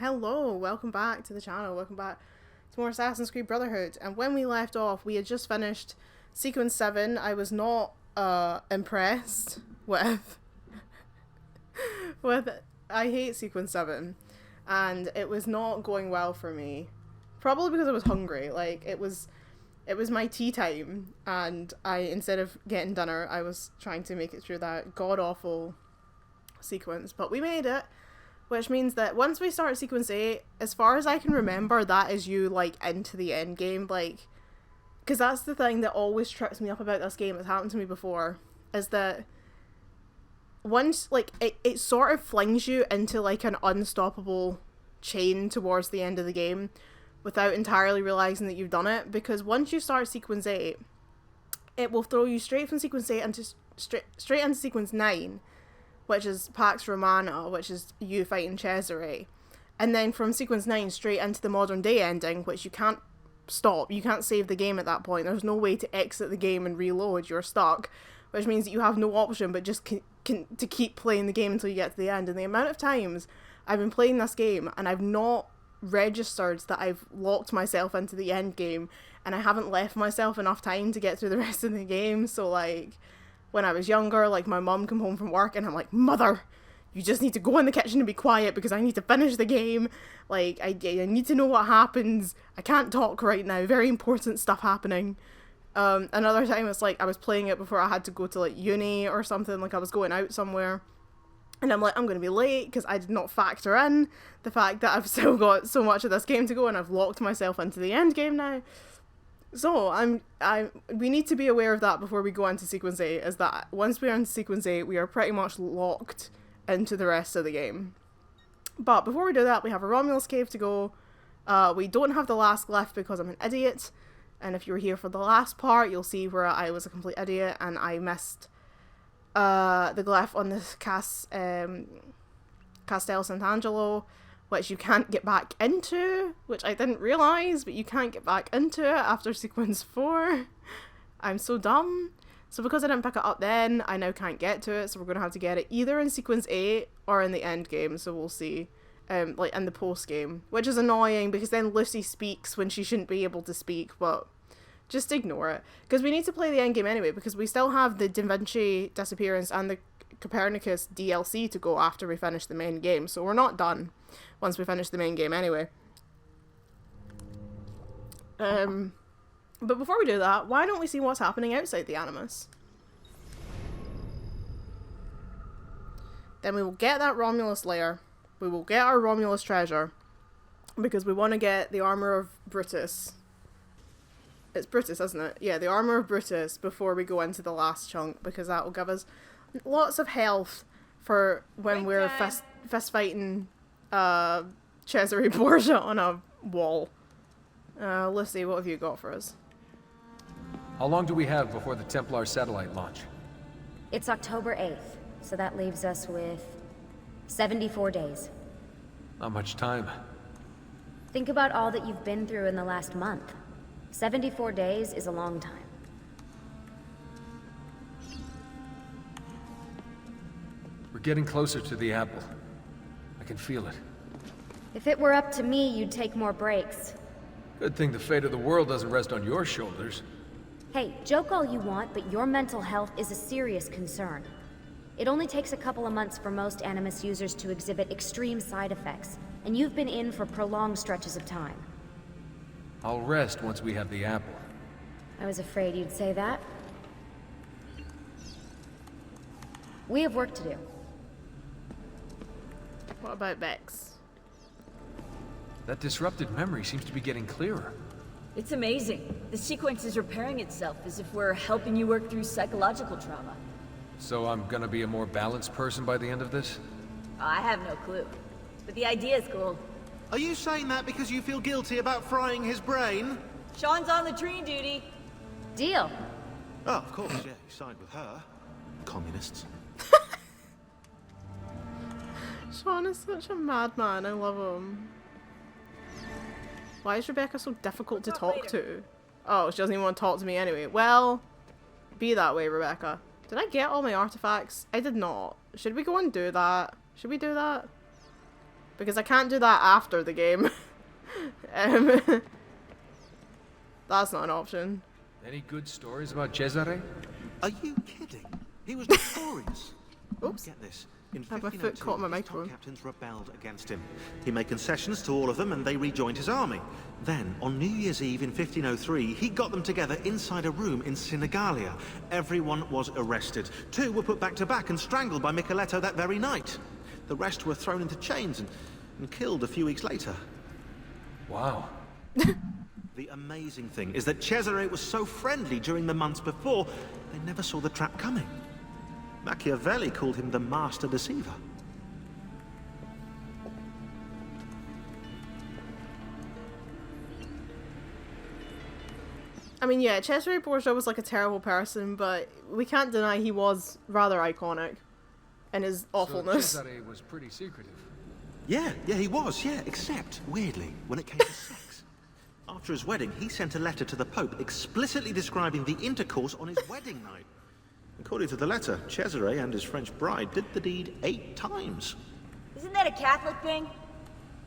Hello, welcome back to the channel, welcome back to more Assassin's Creed Brotherhood. And when we left off, we had just finished Sequence 7. I was not impressed with I hate Sequence 7, and it was not going well for me. Probably because I was hungry. Like, it was my tea time, and instead of getting dinner, I was trying to make it through that god-awful sequence. But we made it, which means that once we start Sequence 8, as far as I can remember, that is you, like, into the end game, like, because that's the thing that always trips me up about this game. It's happened to me before, is that once, like, it sort of flings you into, like, an unstoppable chain towards the end of the game without entirely realizing that you've done it, because once you start Sequence 8, it will throw you straight from Sequence 8 into straight into Sequence 9, which is Pax Romana, which is you fighting Cesare, and then from Sequence 9 straight into the modern day ending, which you can't stop. You can't save the game at that point. There's no way to exit the game and reload. You're stuck, which means that you have no option but just to keep playing the game until you get to the end. And the amount of times I've been playing this game and I've not registered that I've locked myself into the end game, and I haven't left myself enough time to get through the rest of the game. So, like, when I was younger, like, my mum come home from work and I'm like, Mother, you just need to go in the kitchen and be quiet because I need to finish the game. Like, I need to know what happens. I can't talk right now. Very important stuff happening. Another time it's like I was playing it before I had to go to, like, uni or something. Like, I was going out somewhere. And I'm like, I'm going to be late because I did not factor in the fact that I've still got so much of this game to go and I've locked myself into the end game now. So we need to be aware of that before we go into Sequence 8, is that once we are in Sequence 8, we are pretty much locked into the rest of the game. But before we do that, we have a Romulus cave to go. We don't have the last glyph because I'm an idiot. And if you were here for the last part, you'll see where I was a complete idiot and I missed the glyph on the Castel Sant'Angelo, which you can't get back into, which I didn't realise, but you can't get back into it after Sequence 4. I'm so dumb. So because I didn't pick it up then, I now can't get to it, so we're going to have to get it either in Sequence 8 or in the end game, so we'll see. Like, in the post game, which is annoying because then Lucy speaks when she shouldn't be able to speak, but just ignore it. Because we need to play the end game anyway, because we still have the Da Vinci disappearance and the Copernicus DLC to go after we finish the main game, so we're not done once we finish the main game anyway. But before we do that, why don't we see what's happening outside the Animus? Then we will get that Romulus lair. We will get our Romulus treasure, because we want to get the armor of Brutus. It's Brutus, isn't it? Yeah, the armor of Brutus before we go into the last chunk, because that will give us lots of health for when we're fist fighting Cesare Borgia on a wall. Lucy, what have you got for us? How long do we have before the Templar satellite launch? It's October 8th, so that leaves us with 74 days. Not much time. Think about all that you've been through in the last month. 74 days is a long time. We're getting closer to the apple. I can feel it. If it were up to me, you'd take more breaks. Good thing the fate of the world doesn't rest on your shoulders. Hey, joke all you want, but your mental health is a serious concern. It only takes a couple of months for most Animus users to exhibit extreme side effects, and you've been in for prolonged stretches of time. I'll rest once we have the apple. I was afraid you'd say that. We have work to do. What about Bex? That disrupted memory seems to be getting clearer. It's amazing. The sequence is repairing itself as if we're helping you work through psychological trauma. So I'm gonna be a more balanced person by the end of this? I have no clue. But the idea is cool. Are you saying that because you feel guilty about frying his brain? Shaun's on the tree duty. Deal. Oh, of course, yeah, you signed with her. Communists. Shaun is such a madman, I love him. Why is Rebecca so difficult to talk to? Oh, she doesn't even want to talk to me anyway. Well, be that way, Rebecca. Did I get all my artifacts? I did not. Should we go and do that? Should we do that? Because I can't do that after the game. um, that's not an option. Any good stories about Cesare? Are you kidding? He was notorious. Oops. Get this. In I have my foot caught in my 1502, his top microphone. captains rebelled against him. He made concessions to all of them and they rejoined his army. Then, on New Year's Eve in 1503, he got them together inside a room in Sinigalia. Everyone was arrested. 2 were put back to back and strangled by Micheletto that very night. The rest were thrown into chains and killed a few weeks later. Wow. The amazing thing is that Cesare was so friendly during the months before, they never saw the trap coming. Machiavelli called him the master deceiver. I mean, yeah, Cesare Borgia was like a terrible person, but we can't deny he was rather iconic in his awfulness. So Cesare was pretty secretive. Yeah, he was, except, weirdly, when it came to sex. After his wedding, he sent a letter to the Pope explicitly describing the intercourse on his wedding night. According to the letter, Cesare and his French bride did the deed 8 times. Isn't that a Catholic thing?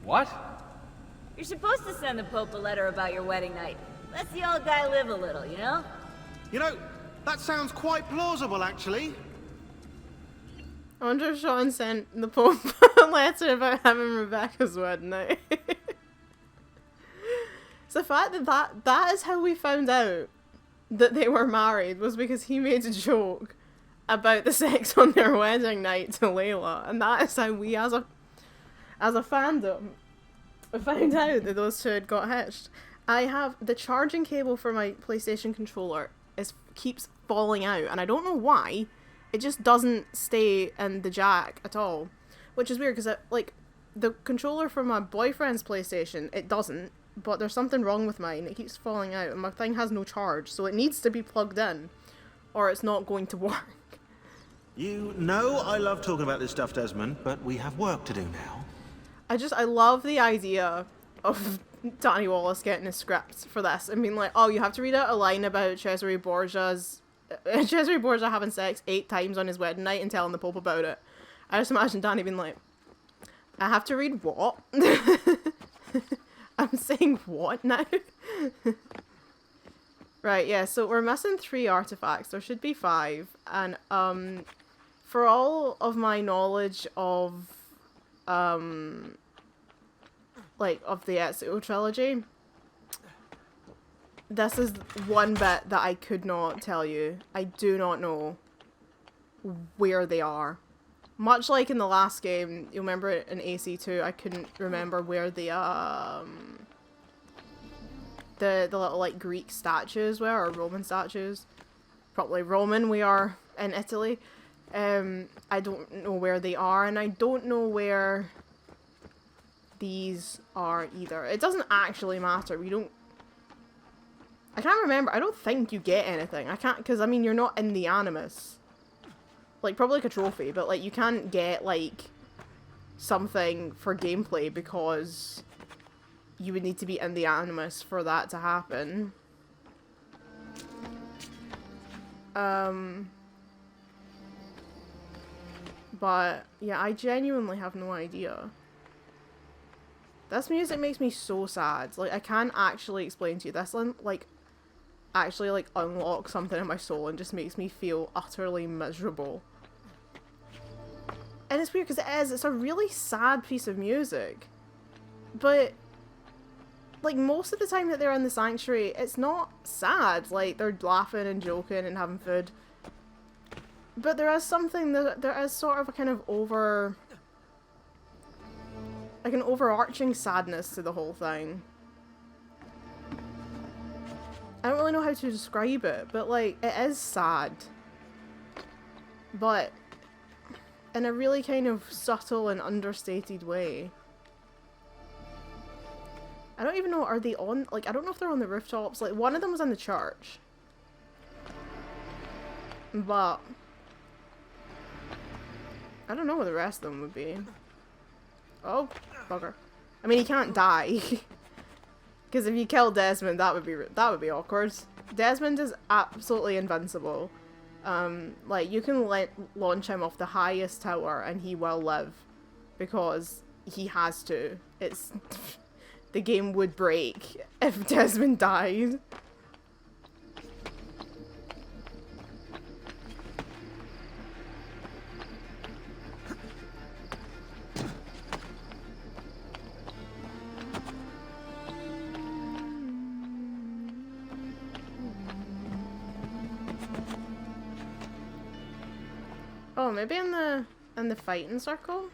What? You're supposed to send the Pope a letter about your wedding night. Let the old guy live a little, you know? You know, that sounds quite plausible, actually. I wonder if Shaun sent the Pope a letter about having Rebecca's wedding night. It's the fact that is how we found out that they were married, was because he made a joke about the sex on their wedding night to Layla, and that is how we as a fandom found out that those two had got hitched. I have the charging cable for my PlayStation controller keeps falling out, and I don't know why. It just doesn't stay in the jack at all, which is weird because like the controller for my boyfriend's PlayStation, it doesn't, but there's something wrong with mine. It keeps falling out and my thing has no charge, so it needs to be plugged in or it's not going to work. You know I love talking about this stuff, Desmond, but we have work to do now. I love the idea of Danny Wallace getting a script for this and being like, oh, you have to read out a line about Cesare Borgia having sex 8 times on his wedding night and telling the Pope about it. I just imagine Danny being like, I have to read what? I'm saying what now? Right, yeah, so we're missing 3 artifacts. There should be 5. And for all of my knowledge of of the Ezio trilogy, this is one bit that I could not tell you. I do not know where they are. Much like in the last game, you'll remember in AC2, I couldn't remember where the little like Greek statues were, or Roman statues. Probably Roman, we are in Italy. I don't know where they are, and I don't know where these are either. It doesn't actually matter. I can't remember. I don't think you get anything. I can't, because I mean, you're not in the Animus. Like, probably like a trophy, but like, you can't get like something for gameplay because you would need to be in the Animus for that to happen. But yeah, I genuinely have no idea. This music makes me so sad. Like, I can't actually explain to you. This like actually like unlocks something in my soul and just makes me feel utterly miserable. And it's weird because it's a really sad piece of music, but like most of the time that they're in the sanctuary, it's not sad. Like, they're laughing and joking and having food, but there is something that there is sort of a kind of like an overarching sadness to the whole thing. I don't really know how to describe it, but like, it is sad, but in a really kind of subtle and understated way. I don't even know, are they on, like, I don't know if they're on the rooftops. Like, one of them was in the church, but I don't know where the rest of them would be. Oh, bugger. I mean, he can't die. Because if you kill Desmond, that would be awkward. Desmond is absolutely invincible. Like, you can launch him off the highest tower and he will live. Because he has to. It's the game would break if Desmond died. Oh, maybe in the fighting circle?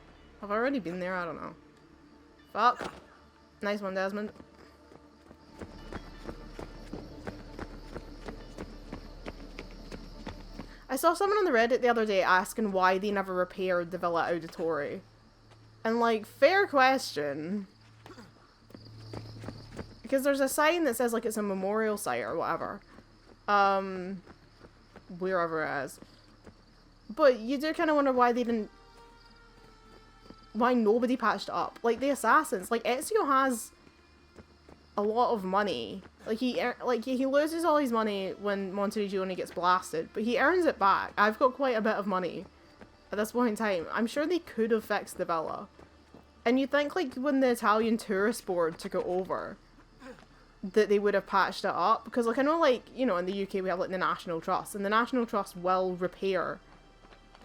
I've already been there, I don't know. Fuck. Nice one, Desmond. I saw someone on the Reddit the other day asking why they never repaired the Villa Auditore. And like, fair question. Because there's a sign that says like it's a memorial site or whatever. Wherever it is. But you do kind of wonder why they didn't... Why nobody patched it up. Like, the assassins. Like, Ezio has a lot of money. Like, he loses all his money when Monteriggioni gets blasted. But he earns it back. I've got quite a bit of money at this point in time. I'm sure they could have fixed the villa. And you'd think, like, when the Italian tourist board took it over, that they would have patched it up. Because, like, I know, like, you know, in the UK we have, like, the National Trust. And the National Trust will repair...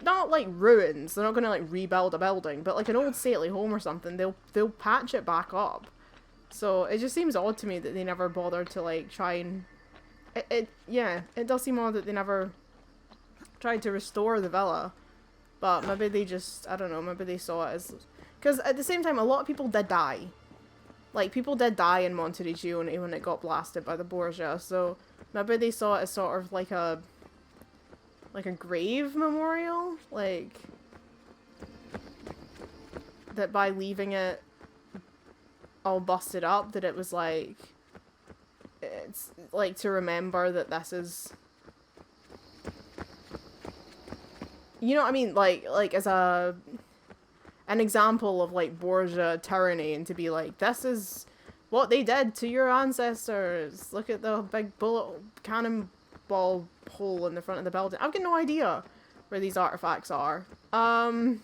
Not like ruins, they're not gonna like rebuild a building, but like an old stately home or something, they'll patch it back up. So it just seems odd to me that they never bothered to like try and yeah, it does seem odd that they never tried to restore the villa. But maybe they just, I don't know, maybe they saw it as... Because at the same time, a lot of people did die. Like, people did die in Monteriggioni when it got blasted by the Borgia, so maybe they saw it as sort of like a grave memorial, like, that by leaving it all busted up, that it was like, it's like to remember that this is, you know what I mean, like as an example of like Borgia tyranny, and to be like, this is what they did to your ancestors, look at the big bullet cannonball hole in the front of the building. I've got no idea where these artifacts are. And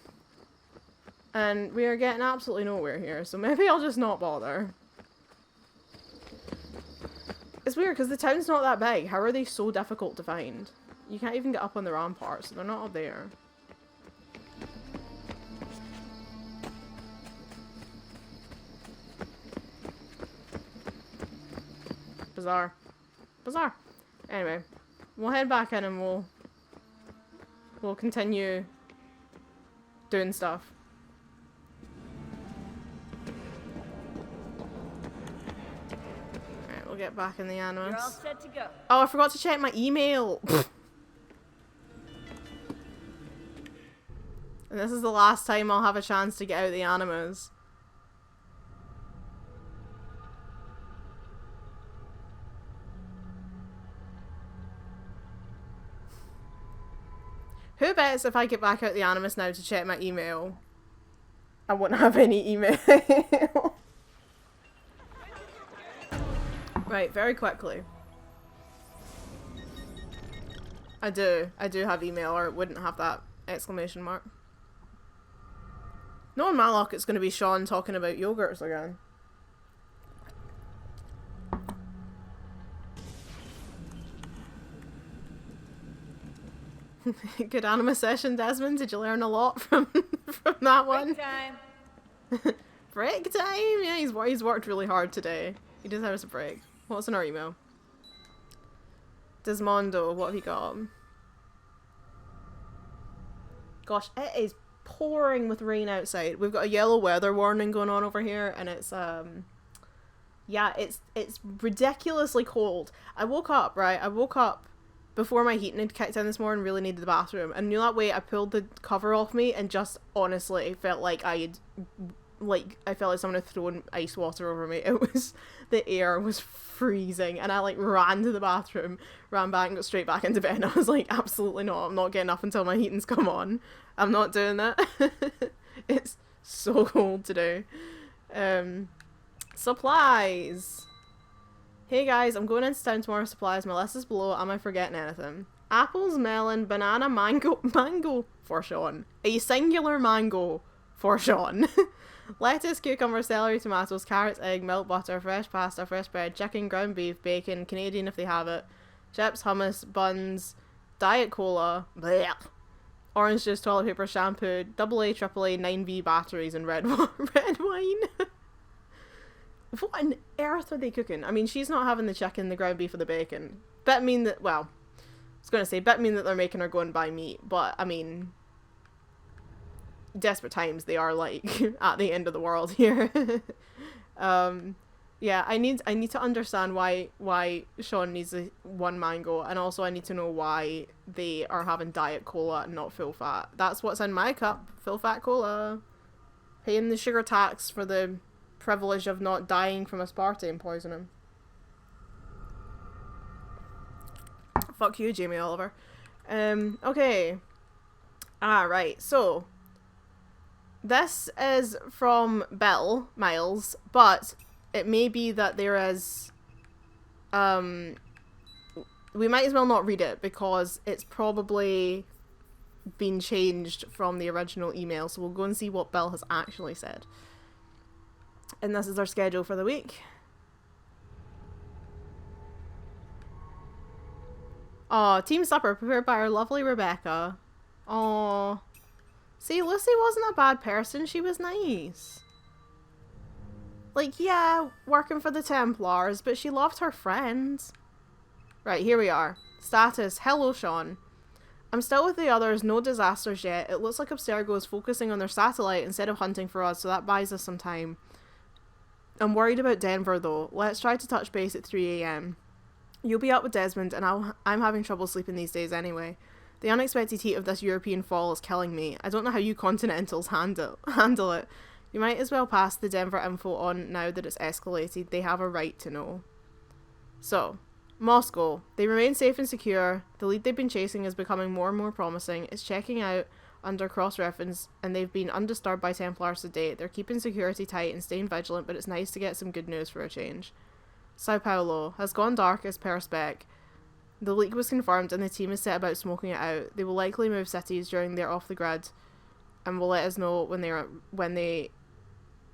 we are getting absolutely nowhere here, so maybe I'll just not bother. It's weird, because the town's not that big. How are they so difficult to find? You can't even get up on the ramparts, so they're not up there. Bizarre. Bizarre. Anyway. We'll head back in and we'll continue doing stuff. Alright, we'll get back in the Animus. You're all set to go. Oh, I forgot to check my email! And this is the last time I'll have a chance to get out the Animus. Who bets if I get back out the Animus now to check my email, I wouldn't have any email. Right, very quickly. I do have email, or it wouldn't have that exclamation mark. Knowing my luck, it's going to be Shaun talking about yogurts again. Good anime session, Desmond. Did you learn a lot from that one? Break time. Break time? Yeah, he's worked really hard today. He deserves a break. What's in our email? Desmondo, what have you got? Gosh, it is pouring with rain outside. We've got a yellow weather warning going on over here, and it's yeah, it's ridiculously cold. I woke up before my heating had kicked in this morning, really needed the bathroom. And you know that way I pulled the cover off me and just honestly felt like I felt like someone had thrown ice water over me. It was, the air was freezing, and I like ran to the bathroom, ran back and got straight back into bed, and I was like, absolutely not, I'm not getting up until my heating's come on. I'm not doing that. It's so cold today. Supplies. Hey guys, I'm going into town tomorrow for supplies. My list is below. Am I forgetting anything? Apples, melon, banana, mango for Shaun. A singular mango for Shaun. Lettuce, cucumber, celery, tomatoes, carrots, egg, milk, butter, fresh pasta, fresh bread, chicken, ground beef, bacon, Canadian if they have it, chips, hummus, buns, diet cola, bleh, orange juice, toilet paper, shampoo, AA, AAA, 9V batteries, and red wine. What on earth are they cooking? I mean, she's not having the chicken, the ground beef, or the bacon. Bet mean that, well, I was going to say, bet mean that they're making her go and buy meat, but, I mean, desperate times, they are, like, at the end of the world here. Yeah, I need to understand why Shaun needs one mango, and also I need to know why they are having diet cola and not full fat. That's what's in my cup, full fat cola. Paying the sugar tax for the privilege of not dying from aspartame poisoning. Fuck you, Jamie Oliver. Okay. Right, so this is from Bill Miles, but it may be that there is, we might as well not read it because it's probably been changed from the original email, so we'll go and see what Bill has actually said. And this is our schedule for the week. Oh, team supper prepared by our lovely Rebecca. Oh, see, Lucy wasn't a bad person. She was nice. Like, yeah, working for the Templars, but she loved her friends. Right, here we are. Status. Hello, Shaun. I'm still with the others. No disasters yet. It looks like Abstergo is focusing on their satellite instead of hunting for us, so that buys us some time. I'm worried about Denver, though. Let's try to touch base at 3 AM. You'll be up with Desmond, and I'm having trouble sleeping these days anyway. The unexpected heat of this European fall is killing me. I don't know how you continentals handle it. You might as well pass the Denver info on now that it's escalated. They have a right to know. So, Moscow. They remain safe and secure. The lead they've been chasing is becoming more and more promising. It's checking out under cross-reference, and they've been undisturbed by Templars to date. They're keeping security tight and staying vigilant, but it's nice to get some good news for a change. Sao Paulo has gone dark as per spec. The leak was confirmed and the team is set about smoking it out. They will likely move cities during their off the grid and will let us know when they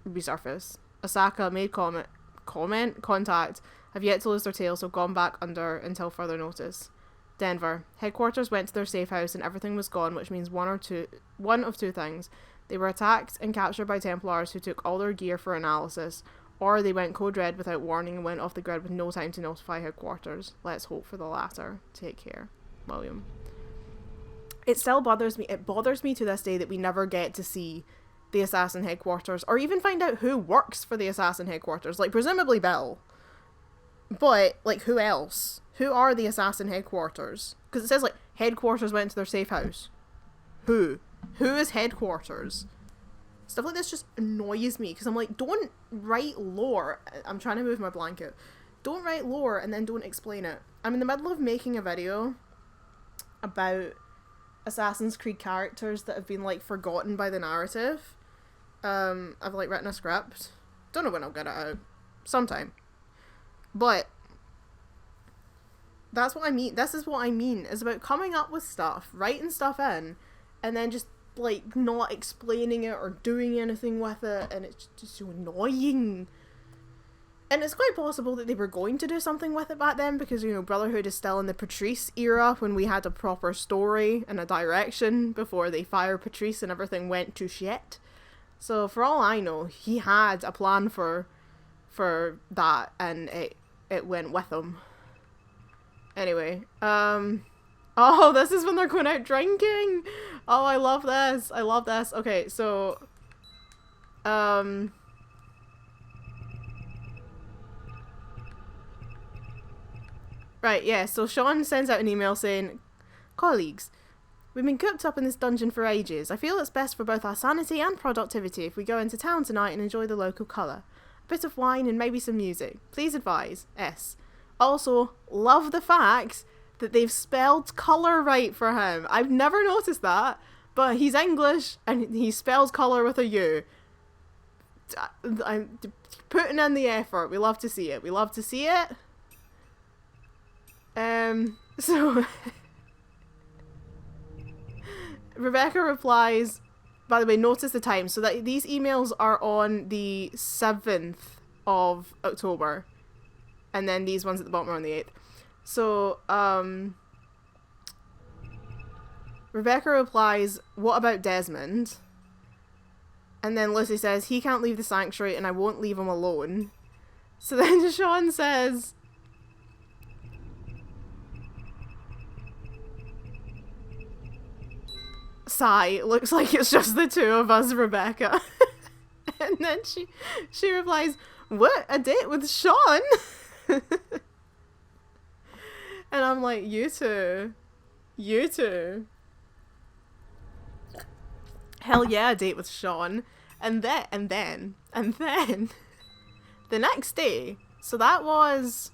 resurface. Osaka made contact, have yet to lose their tail, so gone back under until further notice. Denver. Headquarters went to their safe house and everything was gone, which means one of two things. They were attacked and captured by Templars who took all their gear for analysis, or they went code red without warning and went off the grid with no time to notify headquarters. Let's hope for the latter. Take care, William. It still bothers me. It bothers me to this day that we never get to see the assassin headquarters, or even find out who works for the assassin headquarters. Like, presumably Bill. But, like, who else? Who are the assassin headquarters? Because it says, like, headquarters went to their safe house. Who? Who is headquarters? Stuff like this just annoys me, because I'm like, don't write lore. I'm trying to move my blanket. Don't write lore and then don't explain it. I'm in the middle of making a video about Assassin's Creed characters that have been, like, forgotten by the narrative. I've, like, written a script. Don't know when I'll get it out. Sometime. But that's what I mean. This is what I mean. It's about coming up with stuff, writing stuff in, and then just, like, not explaining it or doing anything with it, and it's just so annoying. And it's quite possible that they were going to do something with it back then, because, you know, Brotherhood is still in the Patrice era, when we had a proper story and a direction before they fired Patrice and everything went to shit. So for all I know, he had a plan for that, and it went with him. Anyway, oh, this is when they're going out drinking. Oh, I love this. I love this. Okay, so, right, yeah, so Shaun sends out an email saying, colleagues, we've been cooped up in this dungeon for ages. I feel it's best for both our sanity and productivity if we go into town tonight and enjoy the local colour. A bit of wine and maybe some music. Please advise. S. Also, love the fact that they've spelled colour right for him. I've never noticed that, but he's English and he spells colour with a U. I'm putting in the effort. We love to see it. We love to see it. So Rebecca replies by the way, notice the time. So that these emails are on the 7th of October. And then these ones at the bottom are on the 8th. So, Rebecca replies, "What about Desmond?" And then Lucy says, "He can't leave the sanctuary and I won't leave him alone." So then Shaun says, "Sigh, looks like it's just the two of us, Rebecca." And then she replies, "What? A date with Shaun?" And I'm like, you two. You two. Hell yeah, a date with Shaun. And then, the next day, so that was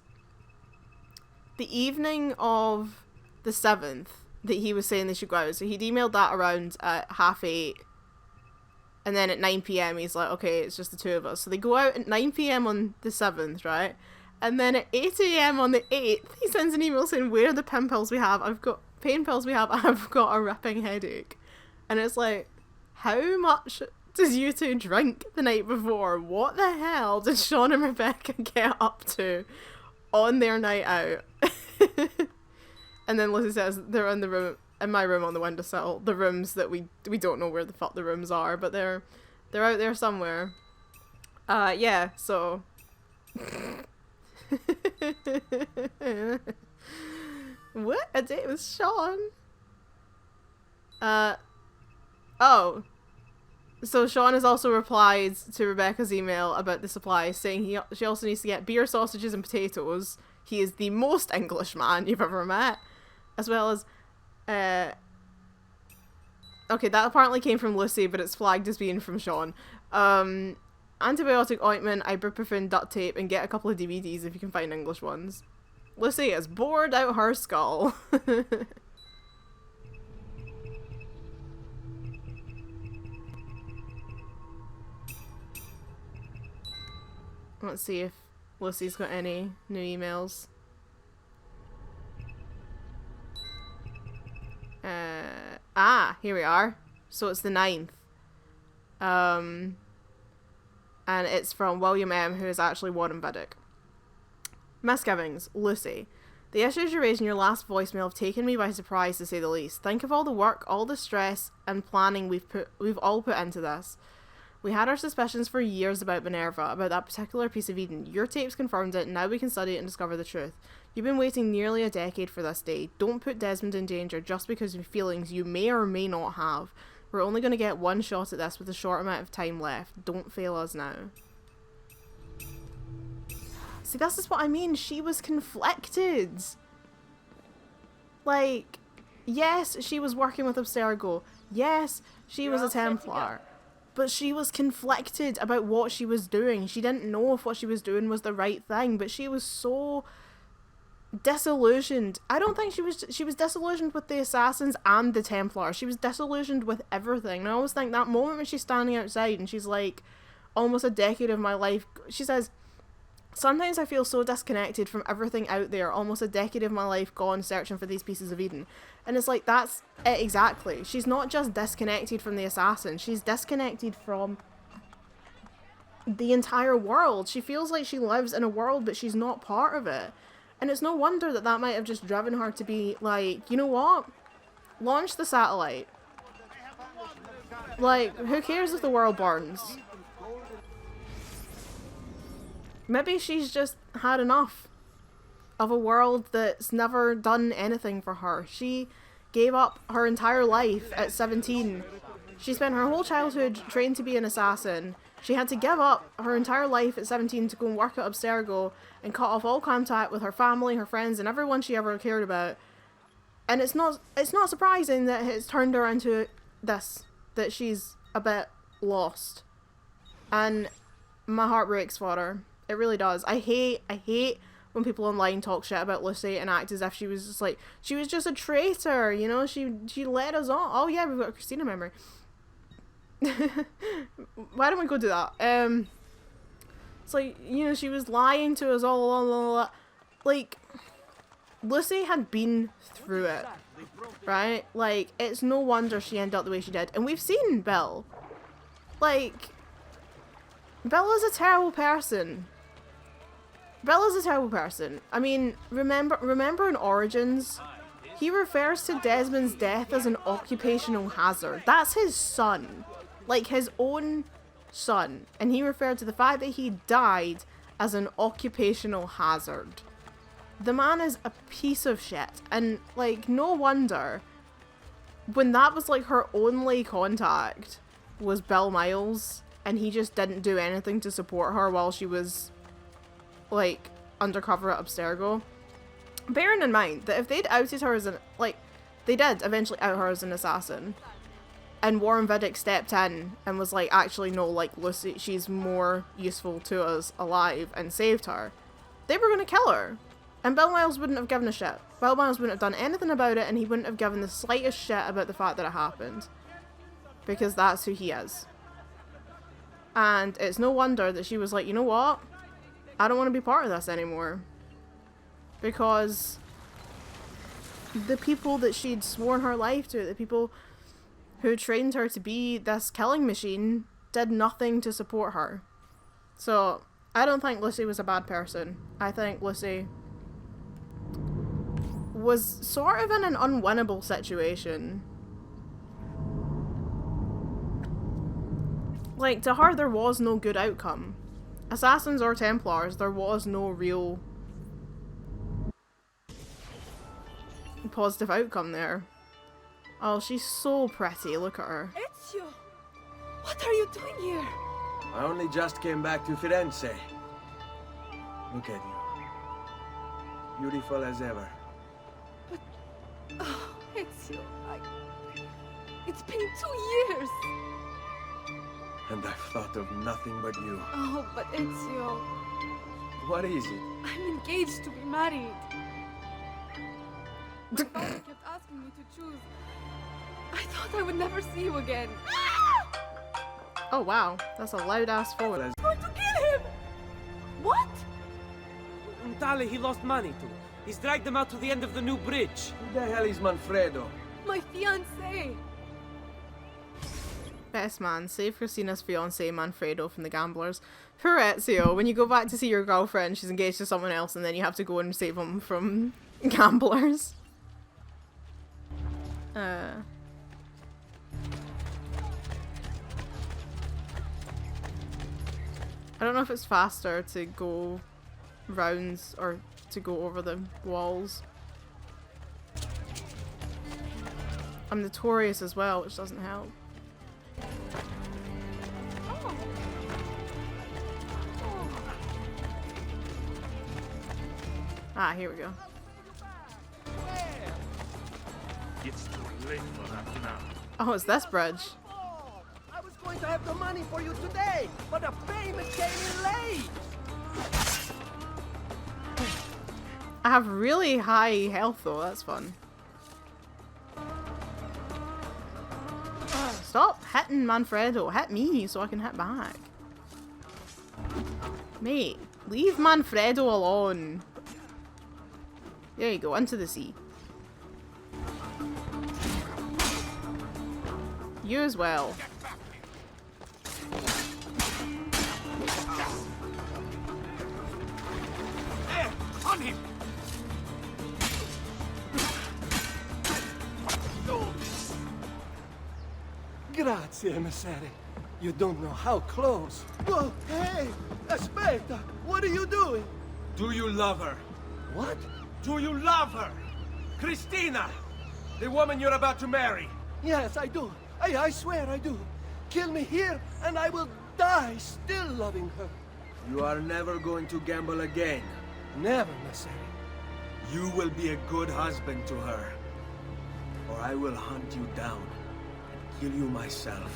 the evening of the 7th that he was saying they should go out. So he'd emailed that around at 8:30. And then at 9 p.m. he's like, okay, it's just the two of us. So they go out at 9 p.m. on the 7th, right? And then at 8 a.m. on the 8th, he sends an email saying, "Where are the pain pills we have? I've got a ripping headache." And it's like, how much did you two drink the night before? What the hell did Shaun and Rebecca get up to on their night out? And then Lucy says they're in my room on the windowsill. The rooms that we don't know where the fuck the rooms are, but they're out there somewhere. Yeah, so what? A date with Shaun? Oh. So Shaun has also replied to Rebecca's email about the supplies, saying she also needs to get beer, sausages, and potatoes. He is the most English man you've ever met. As well as, okay, that apparently came from Lucy, but it's flagged as being from Shaun. Antibiotic ointment, ibuprofen, duct tape, and get a couple of DVDs if you can find English ones. Lucy has bored out her skull. Let's see if Lucy's got any new emails. Here we are. So it's the 9th. And it's from William M., who is actually Warren Biddick. Misgivings, Lucy. The issues you raised in your last voicemail have taken me by surprise, to say the least. Think of all the work, all the stress and planning we've all put into this. We had our suspicions for years about Minerva, about that particular piece of Eden. Your tapes confirmed it, and now we can study it and discover the truth. You've been waiting nearly a decade for this day. Don't put Desmond in danger just because of feelings you may or may not have. We're only going to get one shot at this with a short amount of time left. Don't fail us now. See, this is what I mean. She was conflicted. Like, yes, she was working with Abstergo. Yes, she was a Templar. But she was conflicted about what she was doing. She didn't know if what she was doing was the right thing, but she was so disillusioned. I don't think she was disillusioned with the Assassins and the Templar. She was disillusioned with everything. And I always think that moment when she's standing outside and she's like, almost a decade of my life, she says, sometimes I feel so disconnected from everything out there, almost a decade of my life gone searching for these pieces of Eden. And it's like, that's it exactly. She's not just disconnected from the Assassin, she's disconnected from the entire world. She feels like she lives in a world, but she's not part of it. And it's no wonder that that might have just driven her to be like, you know what? Launch the satellite. Like, who cares if the world burns? Maybe she's just had enough of a world that's never done anything for her. She gave up her entire life at 17. She spent her whole childhood trained to be an assassin. She had to give up her entire life at 17 to go and work at Abstergo and cut off all contact with her family, her friends, and everyone she ever cared about. And it's not surprising that it's turned her into this, that she's a bit lost. And my heart breaks for her. It really does. I hate when people online talk shit about Lucy and act as if she was just like, she was just a traitor, you know, she led us on. Oh yeah, we've got a Cristina memory. Why don't we go do that? It's like, you know, she was lying to us all along. Like, Lucy had been through it. right? Like, it's no wonder she ended up the way she did. And we've seen Bill. Like, Bill is a terrible person. Bill is a terrible person. I mean, remember in Origins, he refers to Desmond's death as an occupational hazard. That's his son. Like, his own son. And he referred to the fact that he died as an occupational hazard. The man is a piece of shit. And, like, no wonder when that was, like, her only contact was Bill Miles, and he just didn't do anything to support her while she was, like, undercover at Abstergo. Bearing in mind that if they'd outed her as an, like, they did eventually out her as an assassin, and Warren Vidic stepped in and was like, actually no, like, Lucy, she's more useful to us alive, and saved her, they were gonna kill her. And Bill Miles wouldn't have given a shit. Bill Miles wouldn't have done anything about it, and he wouldn't have given the slightest shit about the fact that it happened. Because that's who he is. And it's no wonder that she was like, you know what? I don't want to be part of this anymore. Because the people that she'd sworn her life to, the people who trained her to be this killing machine, did nothing to support her. So, I don't think Lucy was a bad person. I think Lucy was sort of in an unwinnable situation. Like, to her, there was no good outcome. Assassins or Templars, there was no real positive outcome there. Oh, she's so pretty, look at her. Ezio! What are you doing here? I only just came back to Firenze. Look at you. Beautiful as ever. Oh, Ezio, it's been 2 years! And I've thought of nothing but you. Oh, but Ezio... What is it? I'm engaged to be married. My father kept asking me to choose. I thought I would never see you again. Oh wow, that's a loud ass phone. I'm going to kill him! What? Tali, he lost money to. He's dragged them out to the end of the new bridge. Who the hell is Manfredo? My fiancé! Best man, save Christina's fiancé Manfredo from the gamblers. Poor Ezio, when you go back to see your girlfriend, she's engaged to someone else, and then you have to go and save him from gamblers. I don't know if it's faster to go rounds or to go over the walls. I'm notorious as well, which doesn't help. Ah, here we go. It's too late for that now. Oh, it's this bridge. I was going to have the money for you today, but the payment came in late. I have really high health though, that's fun. Stop hitting Manfredo, hit me so I can hit back. Mate, leave Manfredo alone. There you go, into the sea. You as well. There, on him. Grazie, emissary. You don't know how close. Whoa, hey, aspetta, what are you doing? Do you love her? What? Do you love her? Cristina! The woman you're about to marry. Yes, I do. I swear I do. Kill me here, and I will die still loving her. You are never going to gamble again. Never, emissary. You will be a good husband to her. Or I will hunt you down and kill you myself.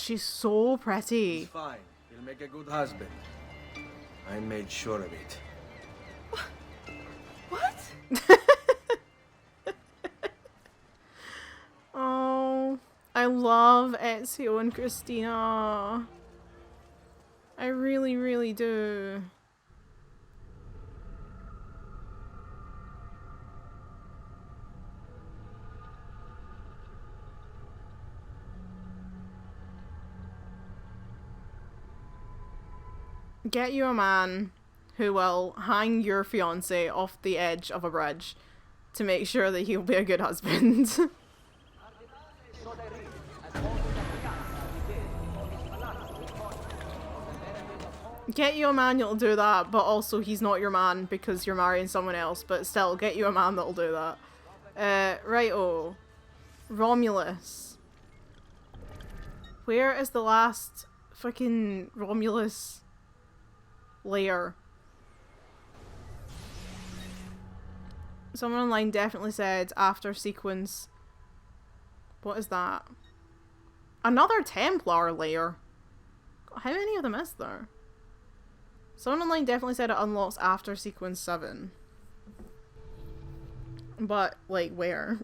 she's so pretty. He's fine. He'll make a good husband. I made sure of it. What? Oh, I love Ezio and Cristina. I really, really do. Get you a man who will hang your fiancé off the edge of a bridge to make sure that he'll be a good husband. Get you a man that'll do that, but also he's not your man because you're marrying someone else, but still, get you a man that'll do that. Righto. Romulus. Where is the last fucking Romulus lair? Someone online definitely said after sequence. What is that? Another Templar lair. How many of them is there? Someone online definitely said it unlocks after sequence 7. But, like, where?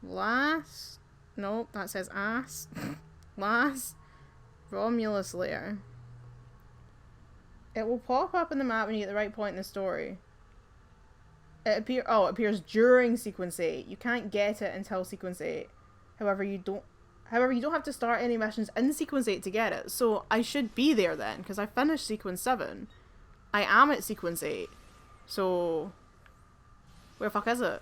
Last? Nope, that says ass. Last Romulus lair. It will pop up in the map when you get the right point in the story. It appears during sequence 8. You can't get it until sequence 8. However, you don't have to start any missions in sequence 8 to get it. So I should be there then, because I finished sequence 7. I am at sequence 8. So where the fuck is it?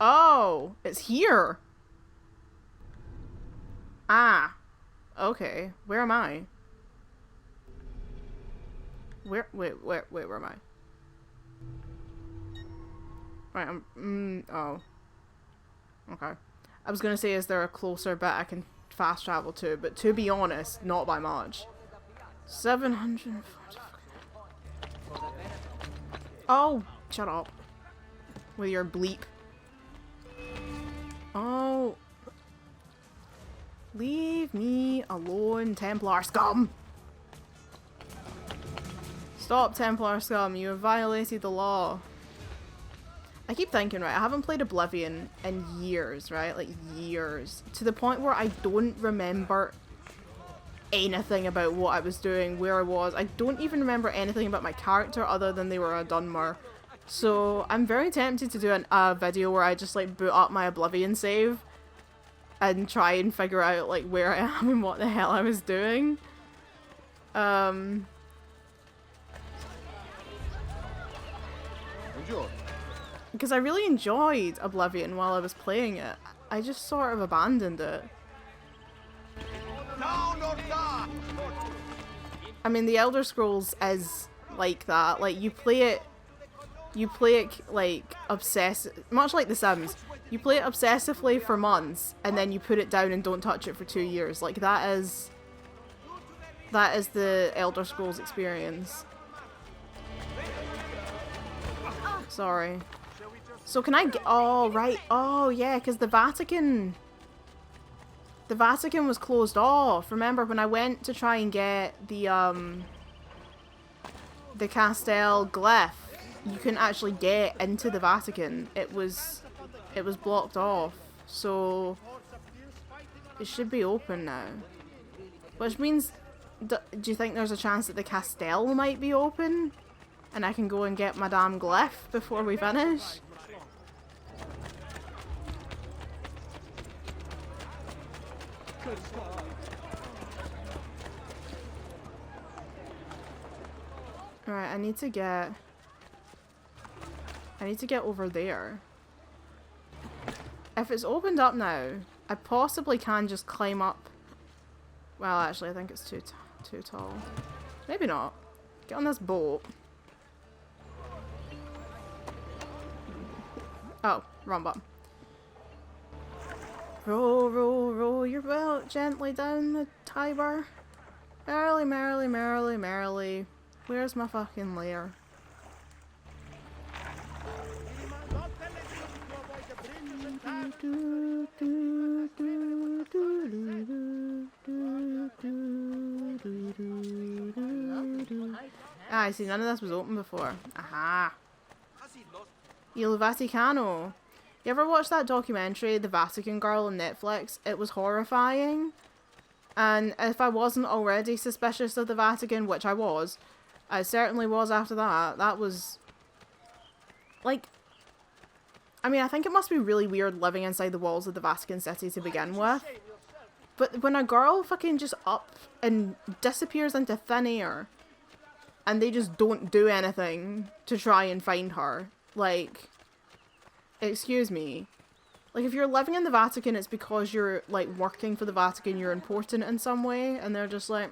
Oh, it's here. Ah, okay. Where am I? Wait, where am I? Right, oh. Okay. I was gonna say, is there a closer bit I can fast travel to, but to be honest, not by much. 740. Oh, shut up. With your bleep. Oh. Leave me alone, Templar scum! Stop, Templar scum, you have violated the law. I keep thinking, right, I haven't played Oblivion in years, right? Like, years. To the point where I don't remember anything about what I was doing, where I was. I don't even remember anything about my character other than they were a Dunmer. So, I'm very tempted to do a video where I just, like, boot up my Oblivion save and try and figure out, like, where I am and what the hell I was doing. Because I really enjoyed Oblivion while I was playing it. I just sort of abandoned it. I mean, the Elder Scrolls is like that. Like, you play it like much like The Sims. You play it obsessively for months and then you put it down and don't touch it for 2 years. Like, that is the Elder Scrolls experience. Sorry. So can I get, oh right, oh yeah, because the Vatican was closed off. Remember when I went to try and get the Castel glyph, you couldn't actually get into the Vatican. It was blocked off. So it should be open now. Which means, do you think there's a chance that the Castel might be open? And I can go and get my damn glyph before we finish? Alright, I need to get over there. If it's opened up now, I possibly can just climb up. Well, actually, I think it's too tall. Maybe not. Get on this boat. Oh, wrong button. Row, row, row your boat gently down the Tiber. Merrily, merrily, merrily, merrily. Where's my fucking lair? Ah, I see, none of this was open before. Aha. Il Vaticano. You ever watch that documentary, The Vatican Girl, on Netflix? It was horrifying. And if I wasn't already suspicious of the Vatican, which I was, I certainly was after that. That was... like... I mean, I think it must be really weird living inside the walls of the Vatican City to begin with. But when a girl fucking just up and disappears into thin air, and they just don't do anything to try and find her, like... excuse me. Like, if you're living in the Vatican, it's because you're, like, working for the Vatican, you're important in some way, and they're just like,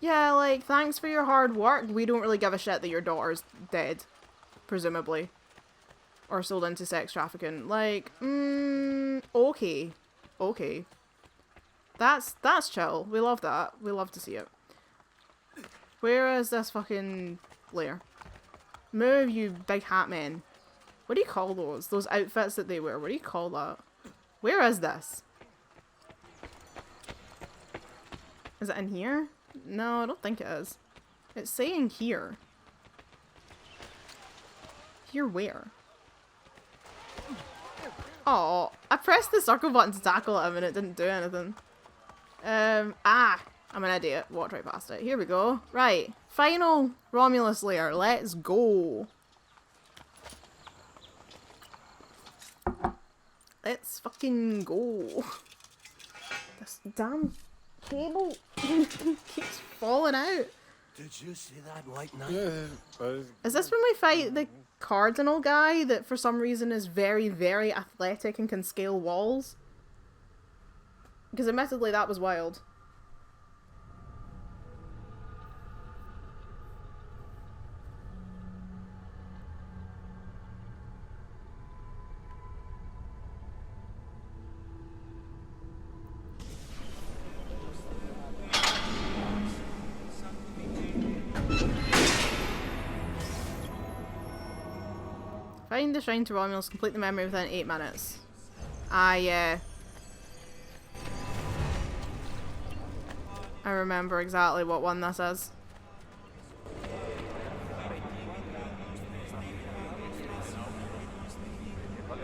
yeah, like, thanks for your hard work. We don't really give a shit that your daughter's dead, presumably. Or sold into sex trafficking. Like, okay. Okay. That's chill. We love that. We love to see it. Where is this fucking lair? Move, you big hat men. What do you call those? Those outfits that they wear. What do you call that? Where is this? Is it in here? No, I don't think it is. It's saying here. Here where? Oh, I pressed the circle button to tackle him and it didn't do anything. I'm an idiot. Walked right past it. Here we go. Right. Final Romulus lair. Let's go. Let's fucking go. This damn cable keeps falling out. Did you see that white knight? Is this when we fight the cardinal guy that for some reason is very, very athletic and can scale walls? Because admittedly that was wild. Find the shrine to Romulus, complete the memory within 8 minutes. I remember exactly what one this is.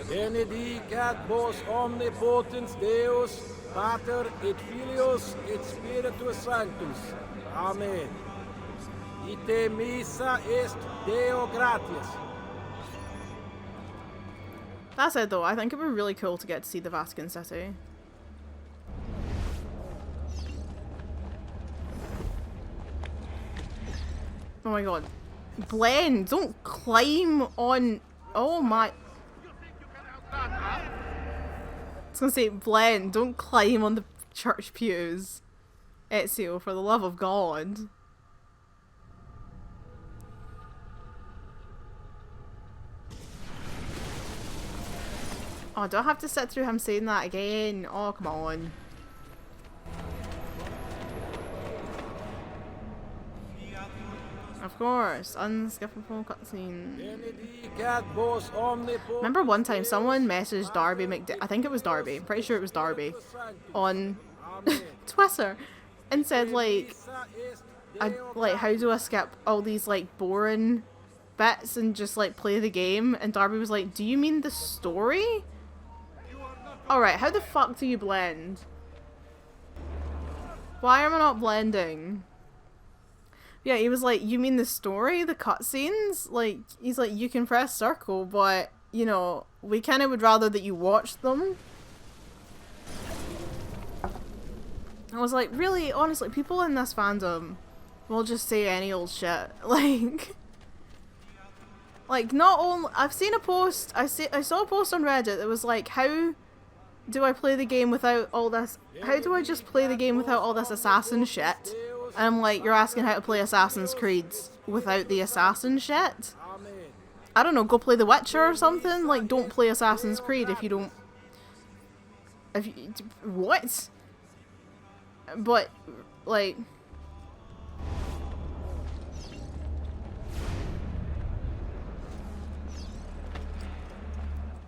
Benedicat vos omnipotens Deus, Pater et Filius et Spiritus Sanctus. Amen. Ite missa est Deo gratias. That's it though, I think it would be really cool to get to see the Vatican City. Oh my god. Blend! Don't climb on... Oh my... I was gonna say, Blend, don't climb on the church pews. Ezio, for the love of God. Oh, do I have to sit through him saying that again? Oh, come on. Of course, unskippable cutscene. Remember one time someone messaged Darby I think it was Darby, I'm pretty sure it was Darby, on Twitter, and said like, how do I skip all these like boring bits and just like play the game? And Darby was like, do you mean the story? Alright, how the fuck do you blend? Why am I not blending? Yeah, he was like, you mean the story? The cutscenes? Like, he's like, you can press circle, but, you know, we kind of would rather that you watch them. I was like, really, honestly, people in this fandom will just say any old shit. Like, not only... I've seen a post, I saw a post on Reddit that was like, how do I play the game without all this... How do I just play the game without all this assassin shit? And I'm like, you're asking how to play Assassin's Creed without the assassin shit? I don't know, go play The Witcher or something? Like, don't play Assassin's Creed if you don't... What? But, like...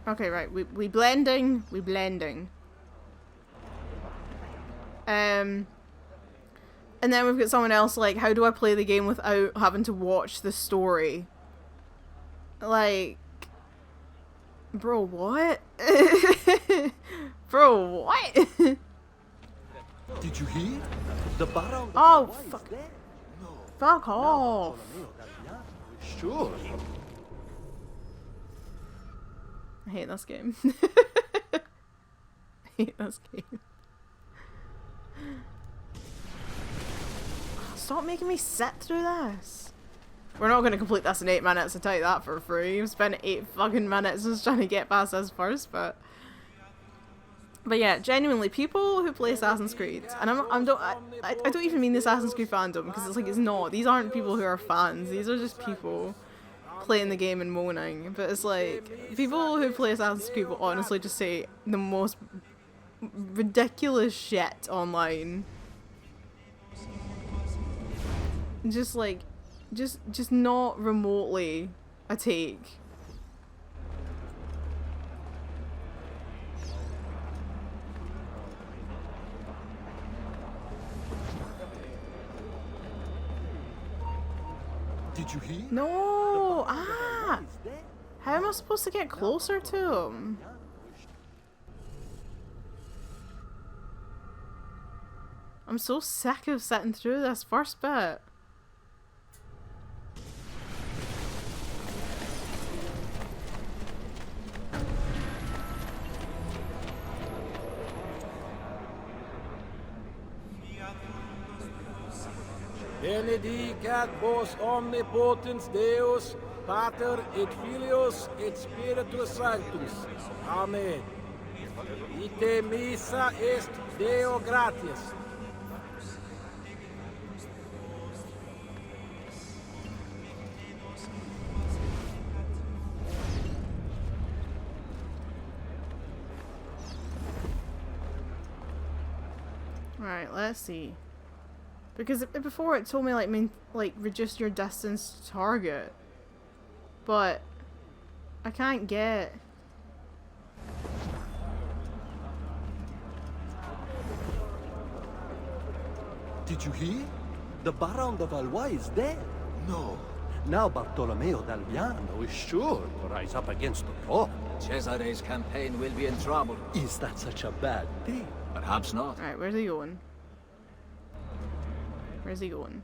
Okay, right. We blending. We blending. And then we've got someone else like, how do I play the game without having to watch the story? Like, bro, what? Bro, what? Did you hear? The Baron. Oh, fuck. Fuck off. Sure. I hate this game. I hate this game. Stop making me sit through this. We're not going to complete this in 8 minutes, I'll tell you that for free. We've spent 8 fucking minutes just trying to get past this first bit. But yeah, genuinely, people who play Assassin's Creed, and I don't even mean the Assassin's Creed fandom, because it's like, it's not. These aren't people who are fans. These are just people playing the game and moaning. But it's like, people who play Assassin's Creed will honestly just say the most ridiculous shit online. Just like, just not remotely a take. Did you hear? No! Ah! How am I supposed to get closer to him? I'm so sick of sitting through this first bit. Benedicat vos omnipotens Deus, Pater et Filius et Spiritus Sanctus. Amen. Ite missa est Deo gratias. Alright, let's see. Because before it told me like reduce your distance to target. But I can't get. Did you hear? The Baron de Valois is dead. No. Now Bartolomeo d'Alviano is sure to rise up against the Pope. Cesare's campaign will be in trouble. Is that such a bad thing? Perhaps not. Alright, where's he going? Where's he going?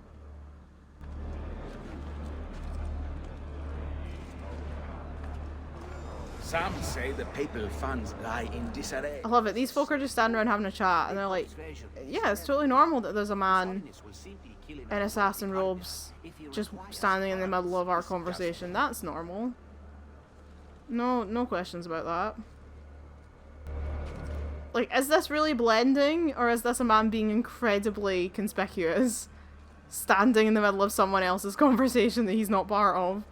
Some say the papal funds lie in disarray. I love it. These folk are just standing around having a chat, and they're like, yeah, it's totally normal that there's a man in assassin robes just standing in the middle of our conversation. That's normal. No questions about that. Like, is this really blending, or is this a man being incredibly conspicuous, standing in the middle of someone else's conversation that he's not part of?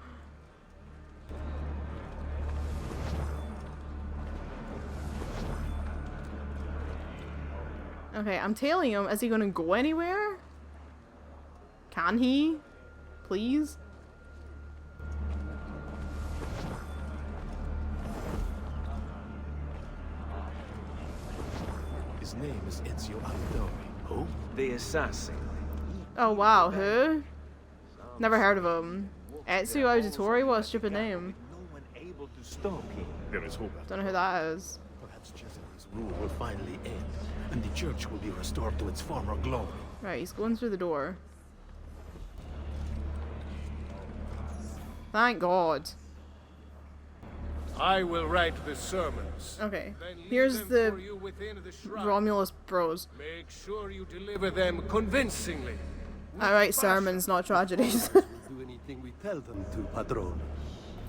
Okay, I'm tailing him. Is he gonna go anywhere? Can he? Please? His name is Ezio Auditore. Who? The assassin. Oh wow, who? Never heard of him. Ezio Auditore? What a stupid name. No one able to stop him. There is hope. Don't know who that is. Perhaps Cesare's rule will finally end, and the church will be restored to its former glory. Right, he's going through the door. Thank God. I will write the sermons. Okay, Then leave here's them the for you within the shrine. Romulus bros. Make sure you deliver them convincingly. I write sermons, not tragedies. Do anything we tell them to, Padrone.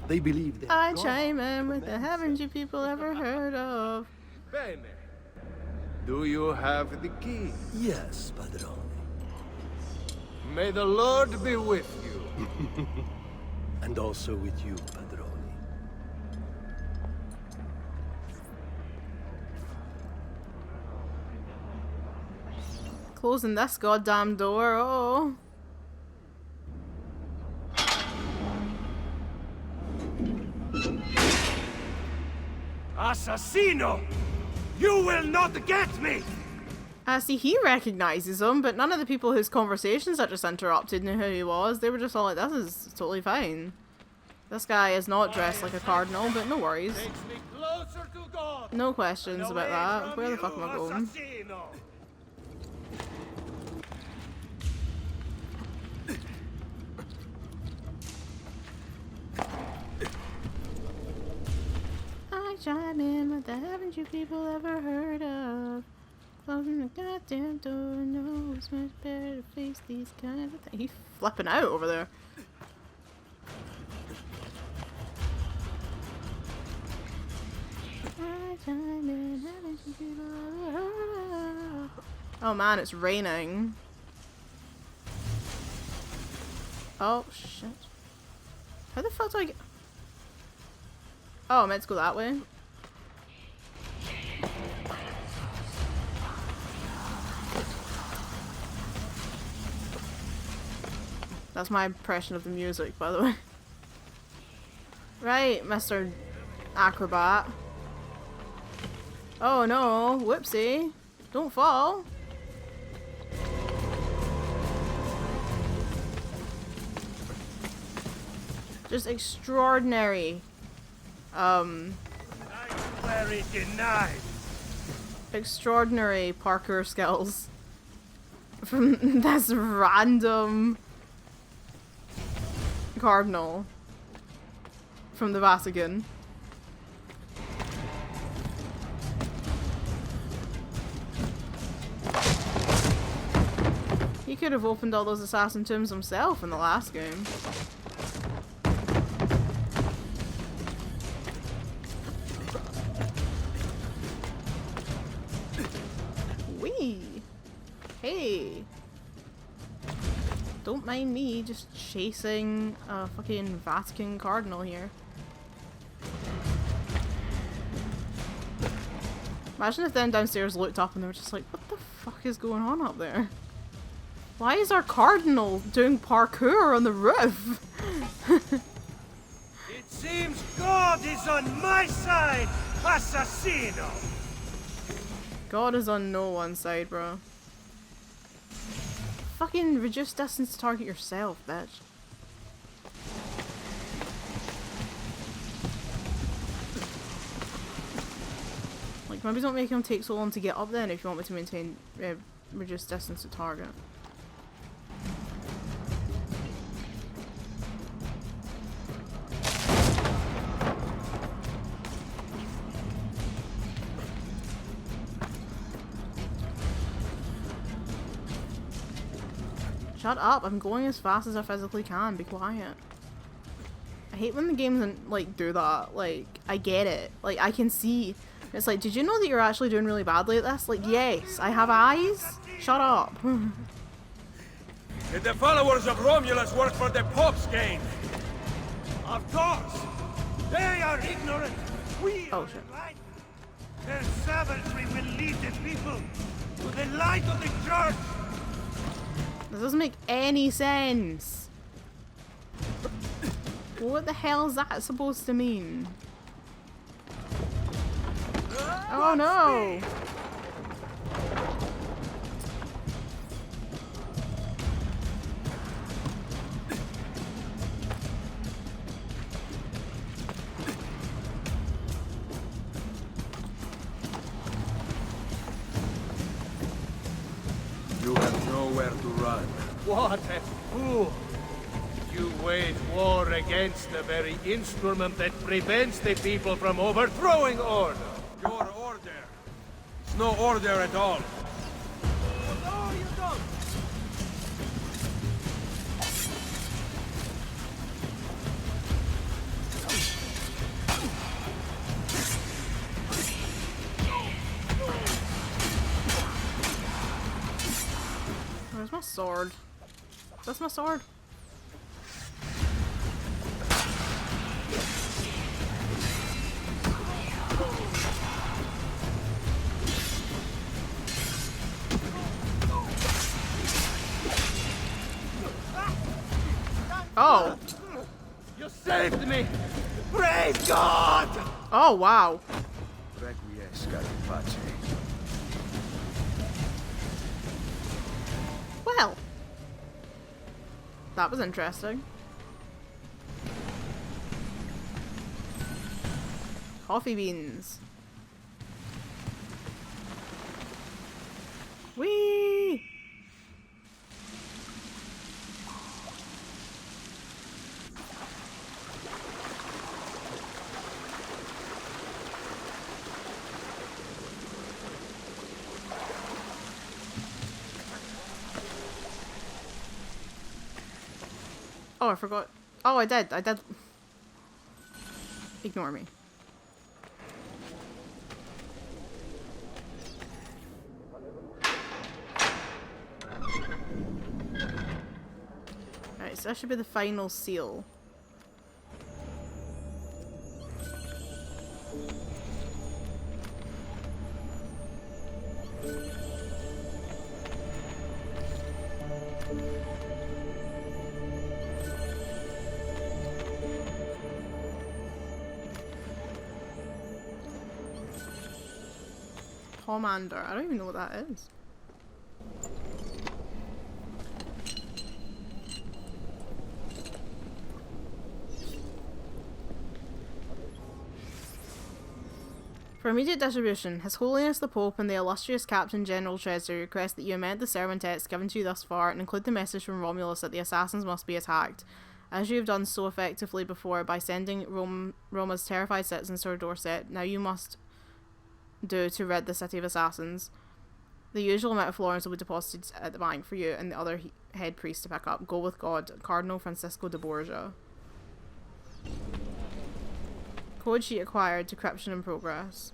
They believe that I God chime in with the commands haven't you people ever heard of? Bene. Do you have the key? Yes, Padrone. May the Lord be with you. And also with you, Padrone. Closing this goddamn door, oh. Assassino! You will not get me! See, he recognizes him, but none of the people whose conversations that just interrupted knew who he was. They were just all like, this is totally fine. This guy is not dressed like a cardinal, but no worries. No questions about that. Where the fuck am I going? I chime in, what the haven't you people ever heard of? Closing the goddamn door, no, it's much better to face these kind of things. He's flipping out over there. I chime in, haven't you people ever heard of? Oh man, it's raining. Oh shit. How the fuck do I get... Oh, I'm meant to go that way. That's my impression of the music, by the way. Right, Mr. Acrobat. Oh no, whoopsie. Don't fall. Just extraordinary. Extraordinary parkour skills from this random cardinal from the Vatican. He could have opened all those assassin tombs himself in the last game. Hey! Don't mind me just chasing a fucking Vatican cardinal here. Imagine if them downstairs looked up and they were just like, what the fuck is going on up there? Why is our cardinal doing parkour on the roof? It seems God is on my side, assassino! God is on no one's side, bro. Fucking reduce distance to target yourself, bitch. Like, maybe don't make him take so long to get up then if you want me to maintain reduce distance to target. Shut up, I'm going as fast as I physically can, be quiet. I hate when the games like do that, like, I get it, like, I can see. It's like, did you know that you're actually doing really badly at this? Like, yes, I have eyes? Shut up. Did the followers of Romulus work for the Pope's gain? Of course! They are ignorant! We oh shit. Light. Their savagery will lead the people to the light of the church! This doesn't make any sense. What the hell is that supposed to mean? Oh no! You have nowhere to run. What a fool! You wage war against the very instrument that prevents the people from overthrowing order. Your order. It's no order at all. No, you don't! Where's my sword? That's my sword. Oh. You saved me! Praise God! Oh, wow. Well, that was interesting. Coffee beans. Whee! Oh, I forgot. Oh, I did. Ignore me. Right, so that should be the final seal. Commander. I don't even know what that is. For immediate distribution, His Holiness the Pope and the illustrious Captain General Treasury request that you amend the sermon text given to you thus far and include the message from Romulus that the assassins must be attacked, as you have done so effectively before by sending Roma's terrified citizens to her doorstep. Now you must do to rid the city of assassins. The usual amount of florins will be deposited at the bank for you and the other head priest to pick up. Go with God, Cardinal Francisco de Borgia. Code sheet acquired. Decryption in progress.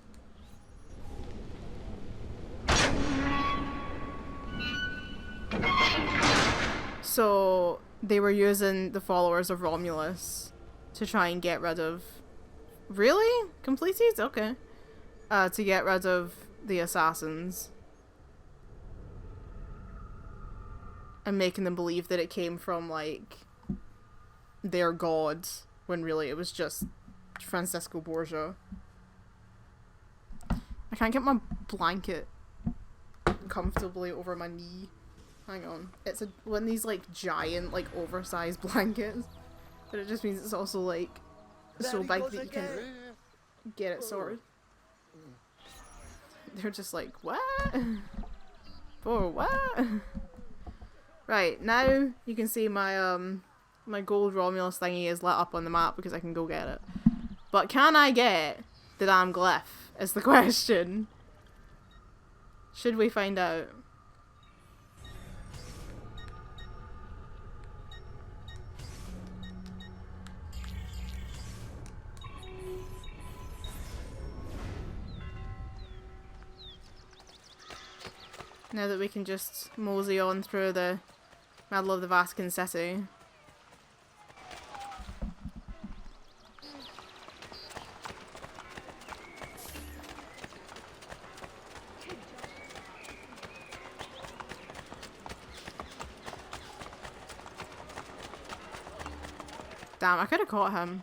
So they were using the followers of Romulus to try and get rid of... Really? Completed? Okay. To get rid of the assassins. And making them believe that it came from, like, their god, when really it was just Francisco Borgia. I can't get my blanket comfortably over my knee. Hang on. It's one of these, like, giant, like, oversized blankets. But it just means it's also, like, so big that you can get it sorted. They're just like, what? For what? Right, now you can see my my gold Romulus thingy is lit up on the map because I can go get it. But can I get the damn glyph is the question. Should we find out? Now that we can just mosey on through the middle of the Vatican City. Damn, I could have caught him.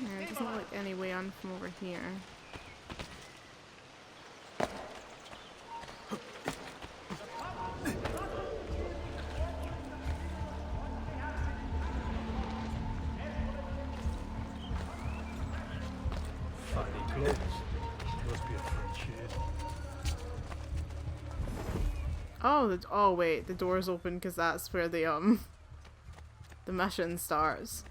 Yeah, it doesn't look like any way on from over here. Funny clothes. Must be a French. Oh, oh wait, the door's open because that's where the mission starts.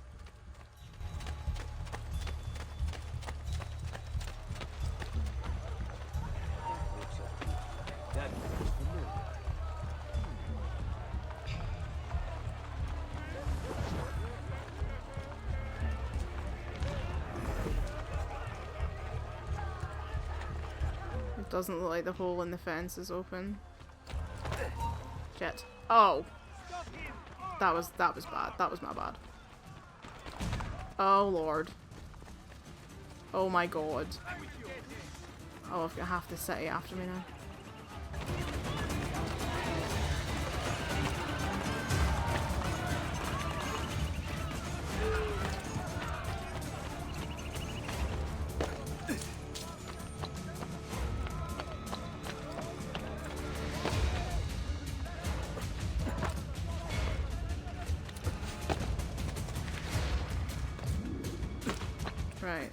Doesn't look like the hole in the fence is open. Shit. Oh! That was bad. That was my bad. Oh lord. Oh my god. Oh, I'm gonna have the city after me now. Right.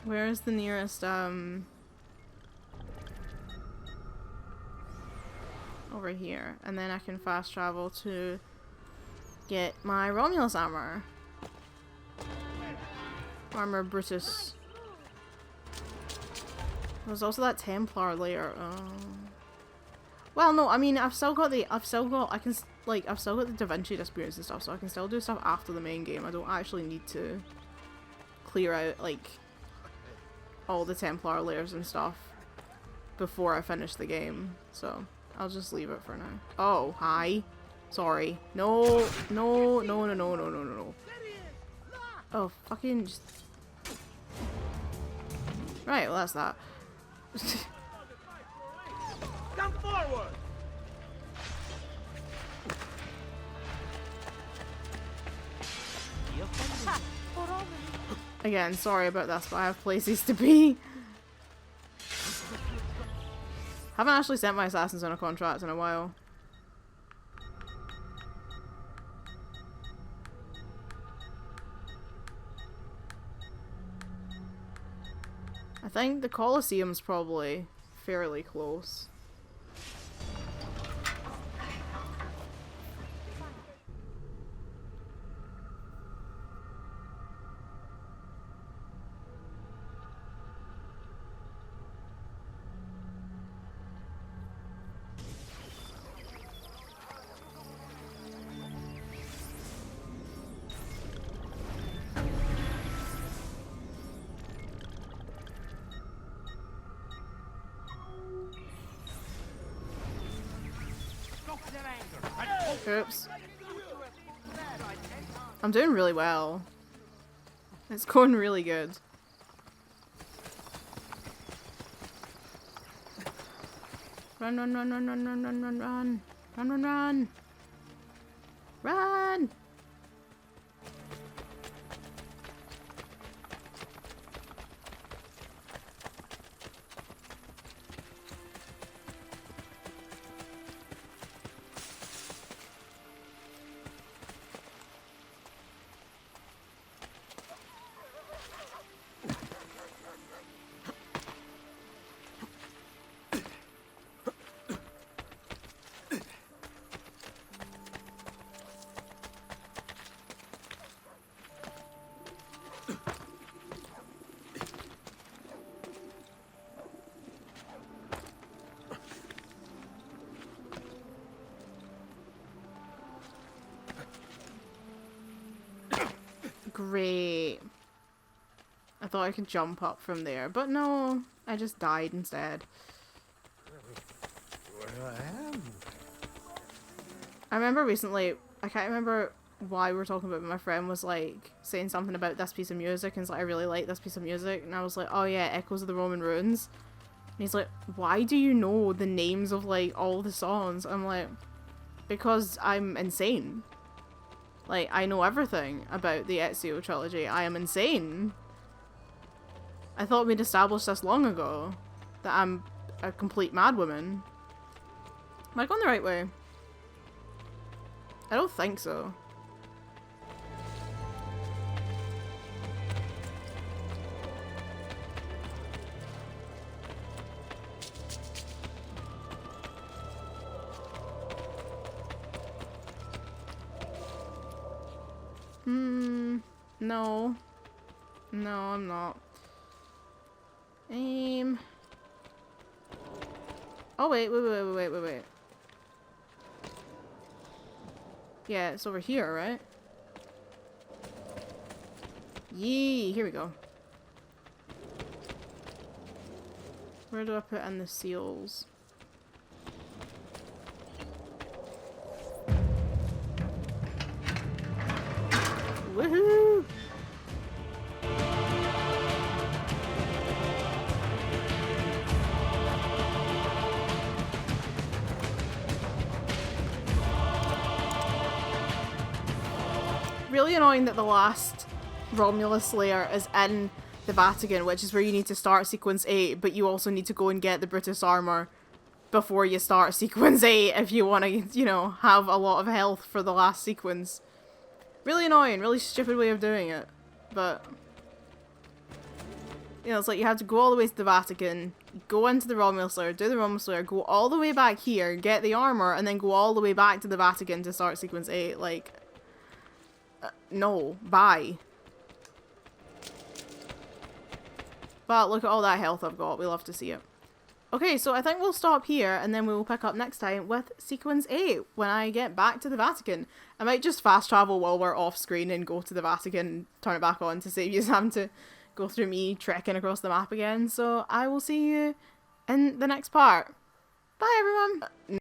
Where is the nearest, over here. And then I can fast travel to get my Romulus armor. Armor Brutus. There's also that Templar layer. Oh. Well, no, I mean, I've still got the Da Vinci disputes and stuff, so I can still do stuff after the main game. I don't actually need to clear out, like, all the Templar layers and stuff before I finish the game. So, I'll just leave it for now. Oh, hi. Sorry. No, no, no, no, no, no, no, no. Oh, fucking just... Right, well, that's that. Come forward! Again, sorry about this, but I have places to be. Haven't actually sent my assassins on a contract in a while. I think the Colosseum's probably fairly close. Oops. I'm doing really well. It's going really good. Run, run, run, run, run, run, run, run, run. Run, run, run. Run! Great. I thought I could jump up from there, but no, I just died instead. Where I am? I remember recently, I can't remember why we were talking about it, but my friend was like saying something about this piece of music and it's like, I really like this piece of music, and I was like, oh yeah, Echoes of the Roman Ruins. And he's like, why do you know the names of like all the songs? I'm like, because I'm insane. Like, I know everything about the Ezio trilogy. I am insane. I thought we'd established this long ago. That I'm a complete madwoman. Am I going the right way? I don't think so. No. No, I'm not. Aim. Oh, wait. Yeah, it's over here, right? Yee, here we go. Where do I put in the seals? Woohoo! Really annoying that the last Romulus lair is in the Vatican, which is where you need to start sequence 8, but you also need to go and get the Brutus armor before you start sequence 8 if you want to, you know, have a lot of health for the last sequence. Really annoying, really stupid way of doing it, but you know, it's like you have to go all the way to the Vatican, go into the Romulus lair, do the Romulus lair, go all the way back here, get the armor, and then go all the way back to the Vatican to start sequence 8, like, no, bye. But look at all that health I've got, we love to see it. Okay, so I think we'll stop here, and then we will pick up next time with sequence 8, when I get back to the Vatican. I might just fast travel while we're off screen and go to the Vatican, turn it back on to save you having to go through me trekking across the map again. So I will see you in the next part. Bye everyone!